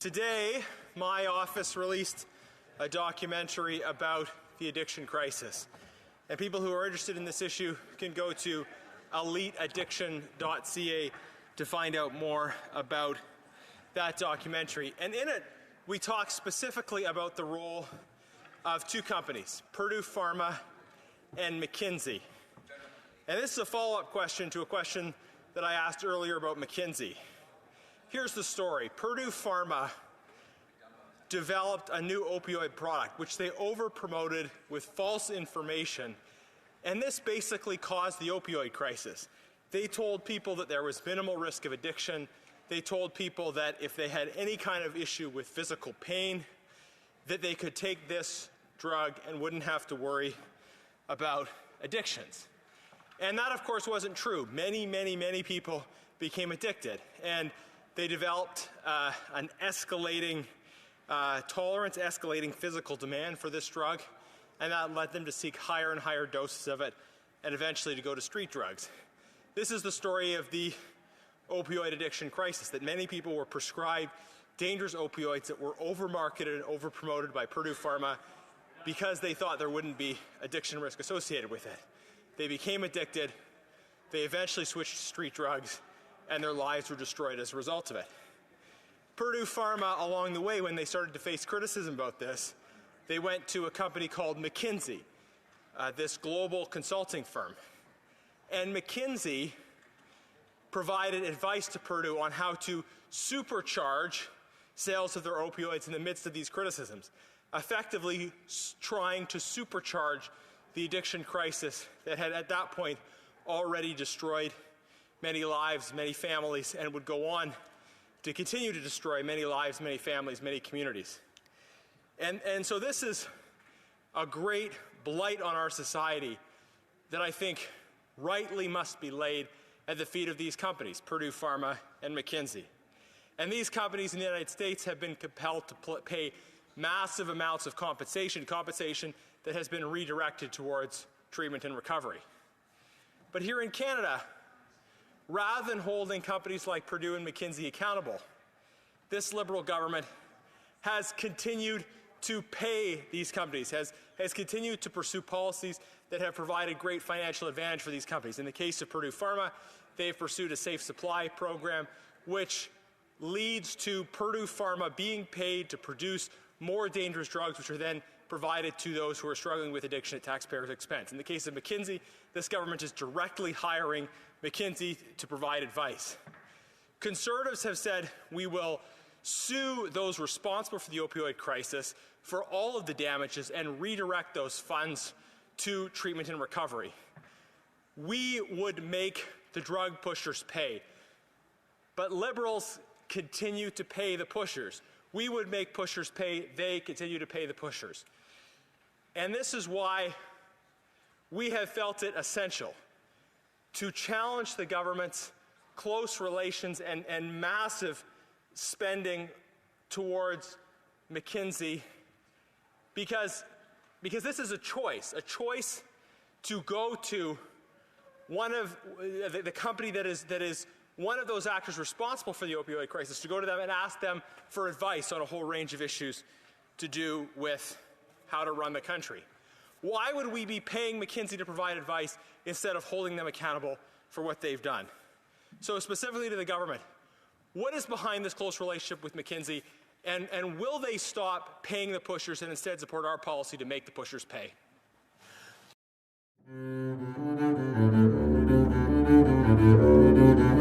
Today, my office released a documentary about the addiction crisis. And people who are interested in this issue can go to eliteaddiction.ca to find out more about that documentary. And in it, we talk specifically about the role of two companies, Purdue Pharma and McKinsey. And this is a follow-up question to a question that I asked earlier about McKinsey. Here's the story. Purdue Pharma developed a new opioid product, which they over-promoted with false information, and this basically caused the opioid crisis. They told people that there was minimal risk of addiction. They told people that if they had any kind of issue with physical pain, that they could take this drug and wouldn't have to worry about addictions. And that, of course, wasn't true. Many people became addicted, and they developed an escalating tolerance, escalating physical demand for this drug, and that led them to seek higher and higher doses of it, and eventually to go to street drugs. This is the story of the opioid addiction crisis, that many people were prescribed dangerous opioids that were over-marketed and over-promoted by Purdue Pharma because they thought there wouldn't be addiction risk associated with it. They became addicted, they eventually switched to street drugs, and their lives were destroyed as a result of it. Purdue Pharma, along the way, when they started to face criticism about this, they went to a company called McKinsey, this global consulting firm. And McKinsey provided advice to Purdue on how to supercharge sales of their opioids in the midst of these criticisms, effectively trying to supercharge the addiction crisis that had at that point already destroyed many lives, many families, and would go on to continue to destroy many lives, many families, many communities. And so this is a great blight on our society that I think rightly must be laid at the feet of these companies, Purdue Pharma and McKinsey. And these companies in the United States have been compelled to pay massive amounts of compensation that has been redirected towards treatment and recovery. But here in Canada, rather than holding companies like Purdue and McKinsey accountable, this Liberal government has continued to pay these companies, has continued to pursue policies that have provided great financial advantage for these companies. In the case of Purdue Pharma, they've pursued a safe supply program, which leads to Purdue Pharma being paid to produce more dangerous drugs, which are then provided to those who are struggling with addiction at taxpayers' expense. In the case of McKinsey, this government is directly hiring McKinsey to provide advice. Conservatives have said we will sue those responsible for the opioid crisis for all of the damages and redirect those funds to treatment and recovery. We would make the drug pushers pay, but Liberals continue to pay the pushers. We would make pushers pay, they continue to pay the pushers. And this is why we have felt it essential to challenge the government's close relations and massive spending towards McKinsey, because this is a choice to go to one of the company that is one of those actors responsible for the opioid crisis, to go to them and ask them for advice on a whole range of issues to do with how to run the country. Why would we be paying McKinsey to provide advice instead of holding them accountable for what they've done? So specifically to the government, what is behind this close relationship with McKinsey, and will they stop paying the pushers and instead support our policy to make the pushers pay? Thank you.